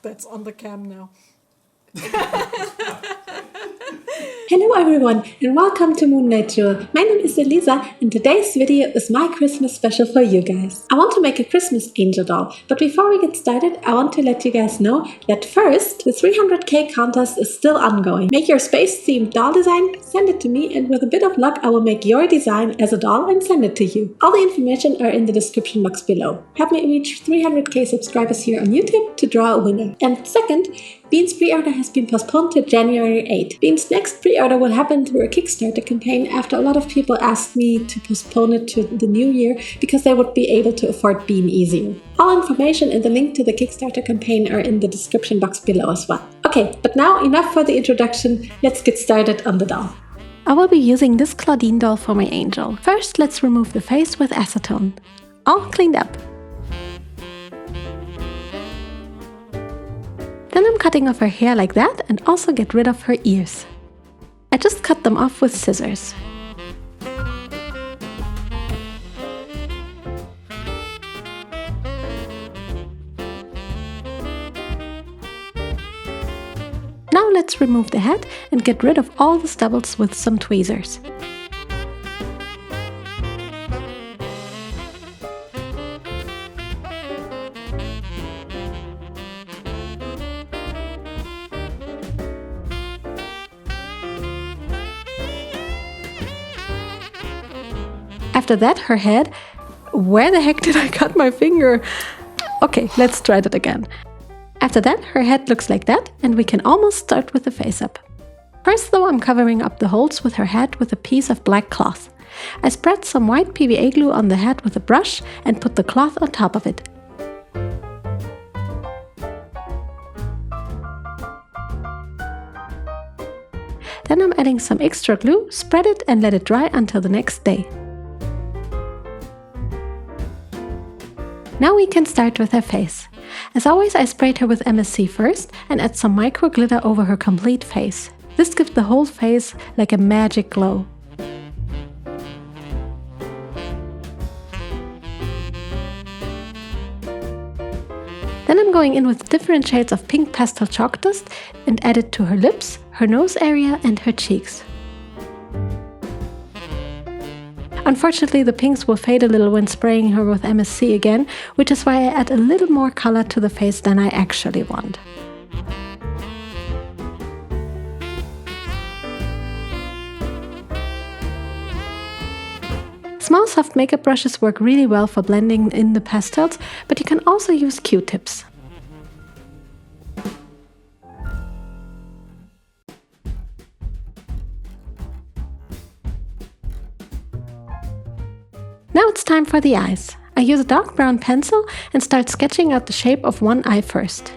That's on the cam now. Hello everyone and welcome to Moonlight Jewel. My name is Elisa and today's video is my Christmas special for you guys. I want to make a Christmas angel doll, but before we get started I want to let you guys know that first, the 300k contest is still ongoing. Make your space themed doll design, send it to me, and with a bit of luck I will make your design as a doll and send it to you. All the information are in the description box below. Help me reach 300k subscribers here on YouTube to draw a winner. And second, Bean's pre-order has been postponed to January 8th. Bean's next pre-order will happen through a Kickstarter campaign after a lot of people asked me to postpone it to the new year because they would be able to afford Bean easier. All information and the link to the Kickstarter campaign are in the description box below as well. Okay, but now enough for the introduction, let's get started on the doll. I will be using this Claudine doll for my angel. First, let's remove the face with acetone. All cleaned up. Then I'm cutting off her hair like that and also get rid of her ears. I just cut them off with scissors. Now let's remove the head and get rid of all the stubbles with some tweezers. After that, her head. Where the heck did I cut my finger? Okay, let's try that again. After that, her head looks like that, and we can almost start with the face up. First though, I'm covering up the holes with her head with a piece of black cloth. I spread some white PVA glue on the head with a brush and put the cloth on top of it. Then I'm adding some extra glue, spread it and let it dry until the next day. Now we can start with her face. As always, I sprayed her with MSC first and add some micro glitter over her complete face. This gives the whole face like a magic glow. Then I'm going in with different shades of pink pastel chalk dust and add it to her lips, her nose area and her cheeks. Unfortunately, the pinks will fade a little when spraying her with MSC again, which is why I add a little more color to the face than I actually want. Small soft makeup brushes work really well for blending in the pastels, but you can also use Q-tips. Now it's time for the eyes. I use a dark brown pencil and start sketching out the shape of one eye first.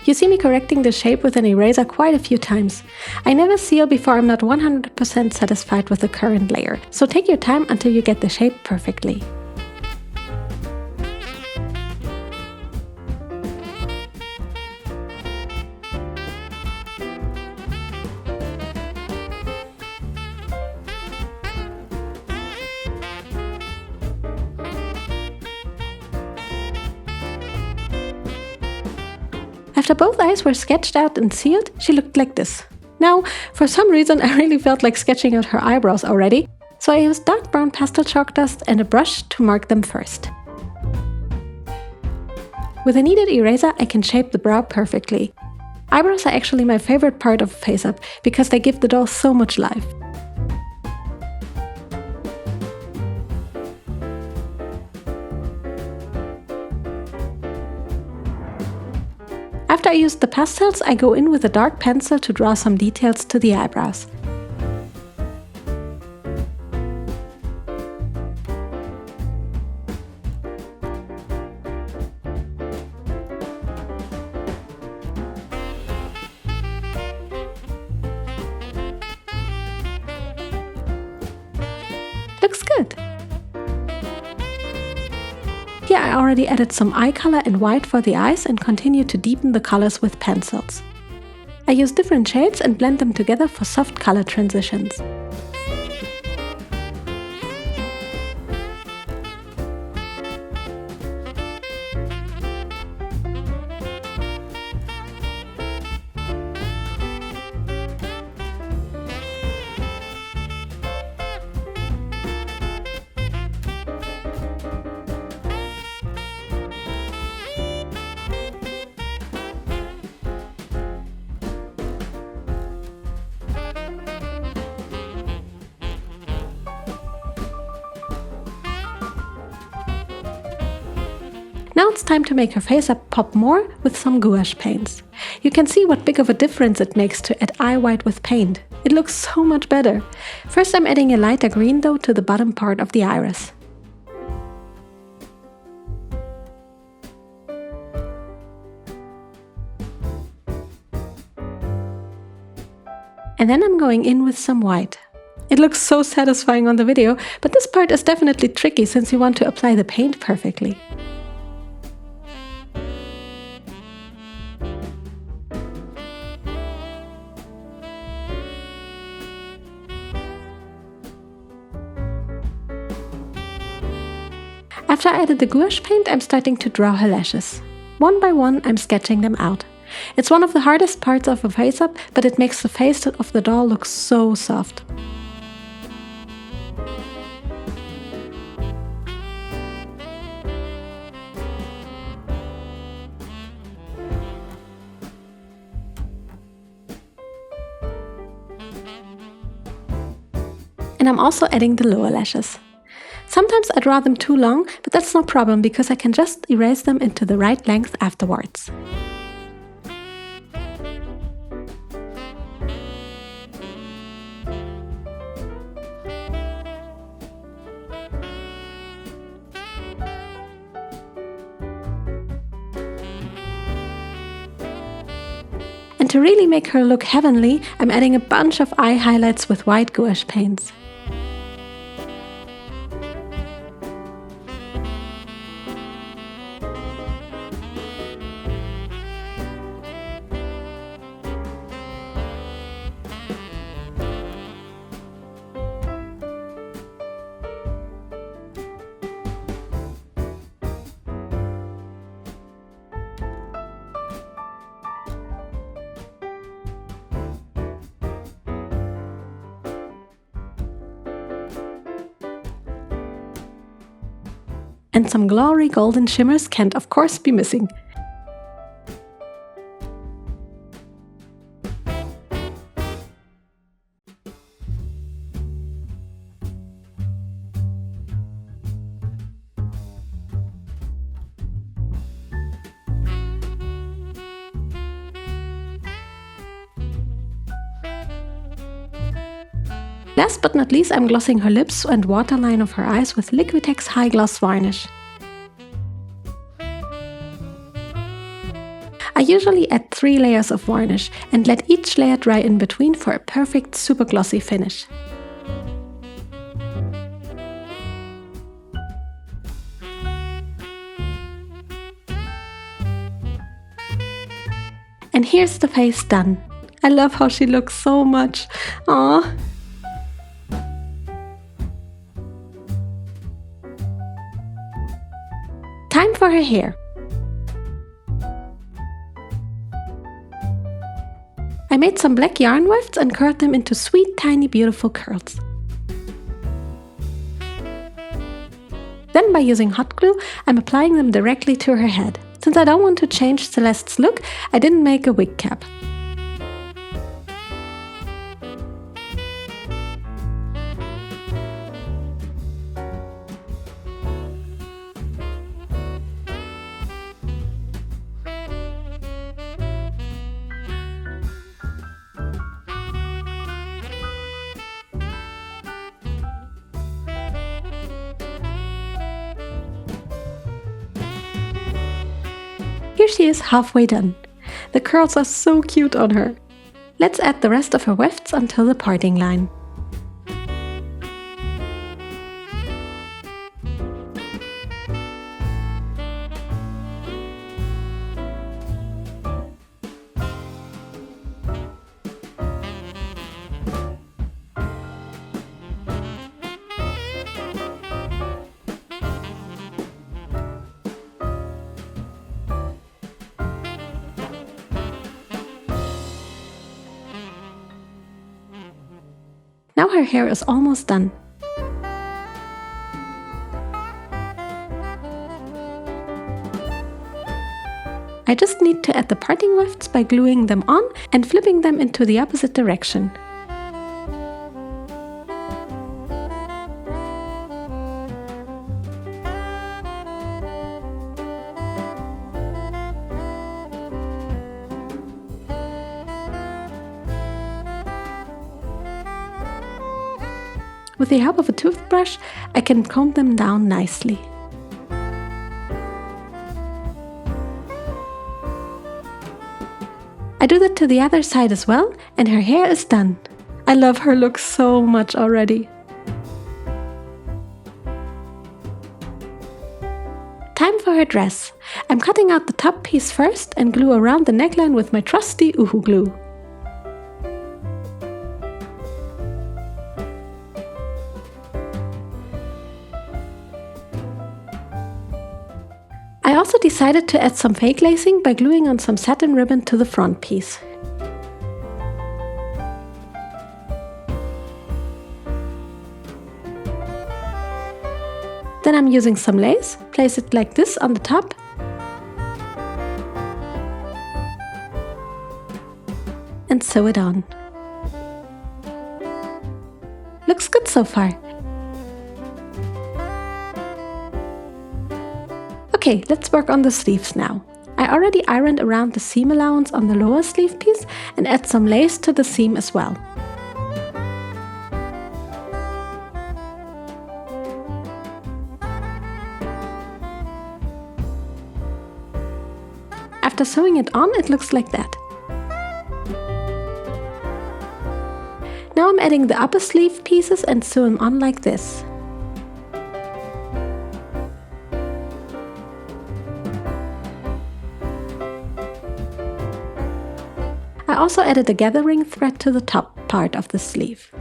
You see me correcting the shape with an eraser quite a few times. I never seal before I'm not 100% satisfied with the current layer, so take your time until you get the shape perfectly. After both eyes were sketched out and sealed, she looked like this. Now, for some reason I really felt like sketching out her eyebrows already, so I used dark brown pastel chalk dust and a brush to mark them first. With a kneaded eraser I can shape the brow perfectly. Eyebrows are actually my favorite part of Faceup because they give the doll so much life. After I use the pastels, I go in with a dark pencil to draw some details to the eyebrows. Looks good! Here I already added some eye color and white for the eyes and continue to deepen the colors with pencils. I use different shades and blend them together for soft color transitions. Now it's time to make her face up pop more with some gouache paints. You can see what big of a difference it makes to add eye white with paint. It looks so much better. First I'm adding a lighter green though to the bottom part of the iris. And then I'm going in with some white. It looks so satisfying on the video, but this part is definitely tricky since you want to apply the paint perfectly. After I added the gouache paint, I'm starting to draw her lashes. One by one, I'm sketching them out. It's one of the hardest parts of a face-up, but it makes the face of the doll look so soft. And I'm also adding the lower lashes. Sometimes I draw them too long, but that's no problem because I can just erase them into the right length afterwards. And to really make her look heavenly, I'm adding a bunch of eye highlights with white gouache paints. And some glory golden shimmers can't of course be missing. Last but not least, I'm glossing her lips and waterline of her eyes with Liquitex High Gloss Varnish. I usually add 3 layers of varnish and let each layer dry in between for a perfect super glossy finish. And here's the face done. I love how she looks so much. Aww. Time for her hair. I made some black yarn wefts and curled them into sweet, tiny, beautiful curls. Then by using hot glue, I'm applying them directly to her head. Since I don't want to change Celeste's look, I didn't make a wig cap. Here she is halfway done. The curls are so cute on her. Let's add the rest of her wefts until the parting line. Now her hair is almost done. I just need to add the parting rifts by gluing them on and flipping them into the opposite direction. With the help of a toothbrush, I can comb them down nicely. I do that to the other side as well, and her hair is done. I love her look so much already. Time for her dress. I'm cutting out the top piece first and glue around the neckline with my trusty OOAK glue. I also decided to add some fake lacing by gluing on some satin ribbon to the front piece. Then I'm using some lace, place it like this on the top, and sew it on. Looks good so far. Okay, let's work on the sleeves now. I already ironed around the seam allowance on the lower sleeve piece and add some lace to the seam as well. After sewing it on, it looks like that. Now I'm adding the upper sleeve pieces and sew them on like this. I also added a gathering thread to the top part of the sleeve.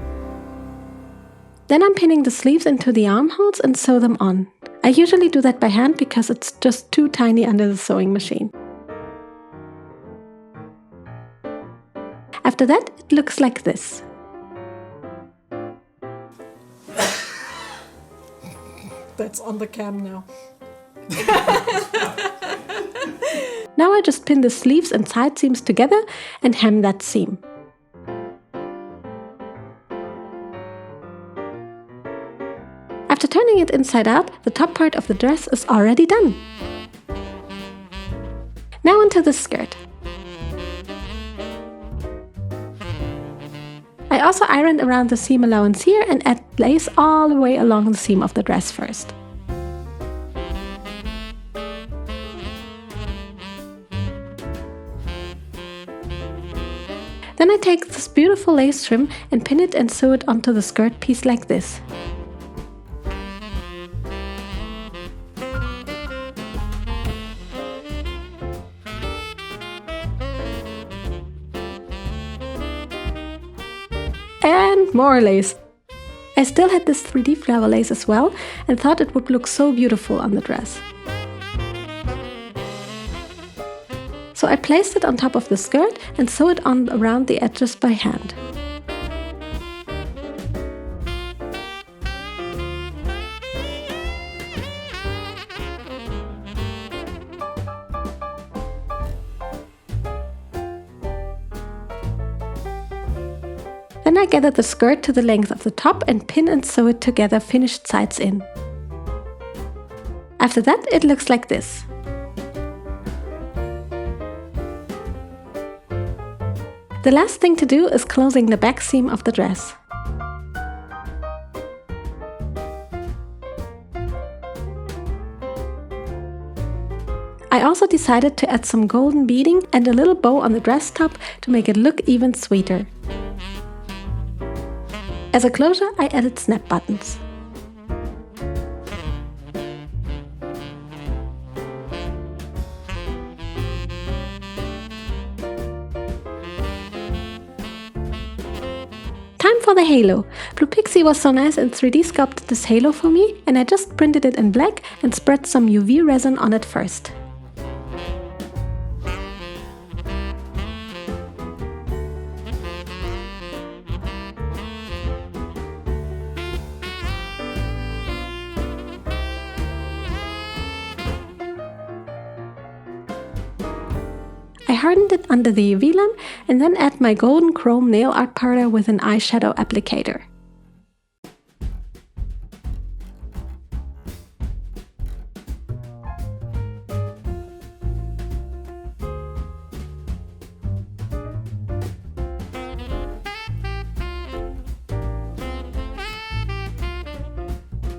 Then I'm pinning the sleeves into the armholes and sew them on. I usually do that by hand because it's just too tiny under the sewing machine. After that, it looks like this. That's on the cam now. Now I just pin the sleeves and side seams together and hem that seam. After turning it inside out, the top part of the dress is already done. Now onto the skirt. I also ironed around the seam allowance here and add lace all the way along the seam of the dress first. Then I take this beautiful lace trim and pin it and sew it onto the skirt piece like this. And more lace. I still had this 3D flower lace as well and thought it would look so beautiful on the dress. So I placed it on top of the skirt and sew it on around the edges by hand. Then I gather the skirt to the length of the top and pin and sew it together, finished sides in. After that, it looks like this. The last thing to do is closing the back seam of the dress. I also decided to add some golden beading and a little bow on the dress top to make it look even sweeter. As a closure, I added snap buttons. Time for the halo. Blue Pixie was so nice and 3D sculpted this halo for me, and I just printed it in black and spread some UV resin on it first. I hardened it under the UV lamp and then add my golden chrome nail art powder with an eyeshadow applicator.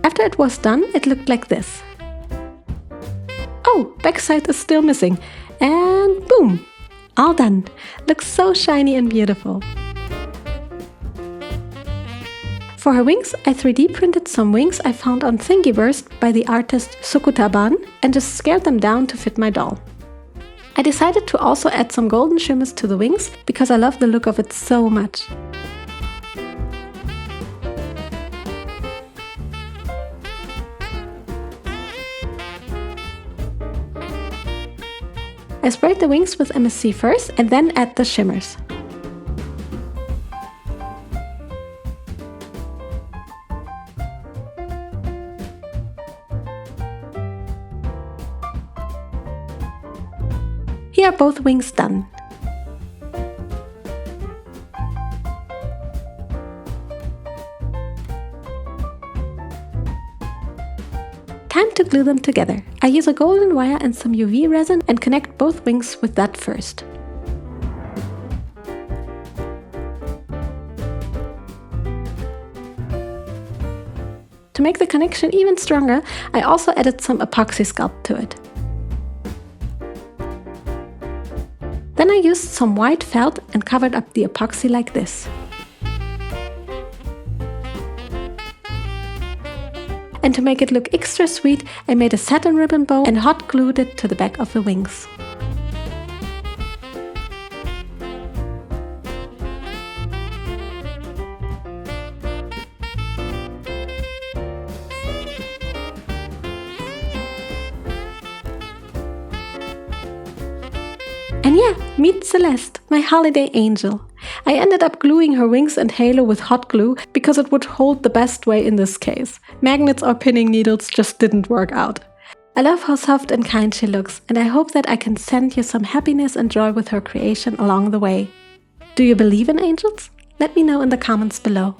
After it was done, it looked like this. Oh, backside is still missing. And boom! All done. Looks so shiny and beautiful. For her wings, I 3D printed some wings I found on Thingiverse by the artist Sukutaban and just scaled them down to fit my doll. I decided to also add some golden shimmers to the wings because I love the look of it so much. I sprayed the wings with MSC first and then add the shimmers. Here are both wings done. Time to glue them together. I use a golden wire and some UV resin and connect both wings with that first. To make the connection even stronger, I also added some epoxy sculpt to it. Then I used some white felt and covered up the epoxy like this. And to make it look extra sweet, I made a satin ribbon bow and hot glued it to the back of the wings. And yeah, meet Celeste, my holiday angel. I ended up gluing her wings and halo with hot glue because it would hold the best way in this case. Magnets or pinning needles just didn't work out. I love how soft and kind she looks, and I hope that I can send you some happiness and joy with her creation along the way. Do you believe in angels? Let me know in the comments below.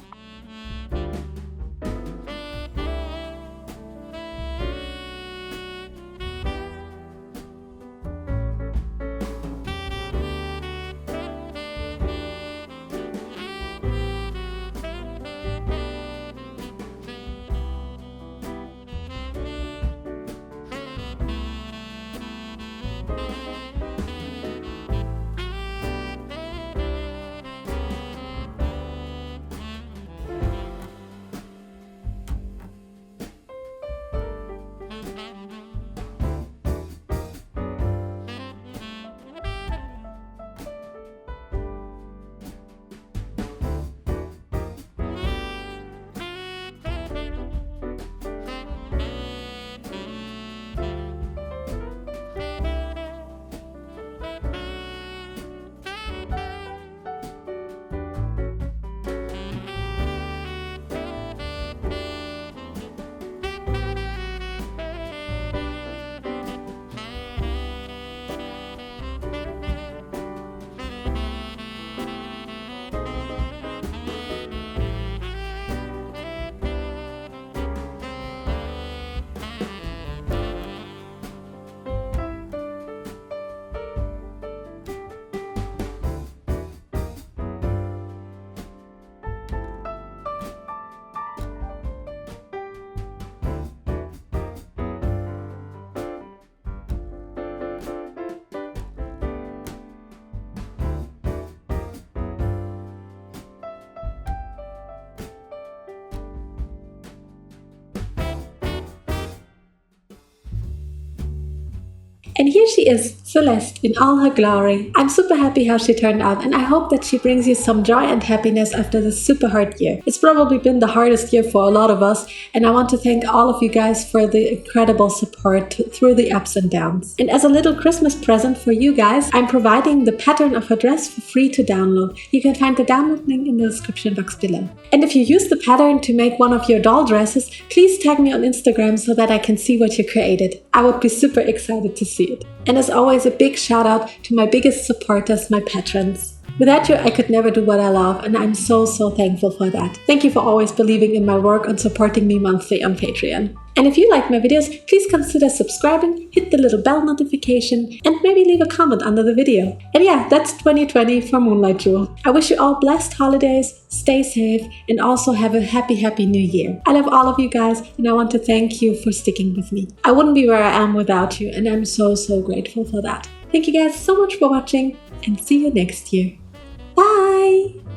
And here she is, Celeste, in all her glory. I'm super happy how she turned out, and I hope that she brings you some joy and happiness after this super hard year. It's probably been the hardest year for a lot of us, and I want to thank all of you guys for the incredible support through the ups and downs. And as a little Christmas present for you guys, I'm providing the pattern of her dress for free to download. You can find the download link in the description box below. And if you use the pattern to make one of your doll dresses, please tag me on Instagram so that I can see what you created. I would be super excited to see it. it. And as always, a big shout out to my biggest supporters, my patrons. Without you, I could never do what I love, and I'm so thankful for that. Thank you for always believing in my work and supporting me monthly on Patreon. And if you like my videos, please consider subscribing, hit the little bell notification, and maybe leave a comment under the video. And yeah, that's 2020 for Moonlight Jewel. I wish you all blessed holidays, stay safe, and also have a happy new year. I love all of you guys, and I want to thank you for sticking with me. I wouldn't be where I am without you, and I'm so grateful for that. Thank you guys so much for watching, and see you next year. Bye!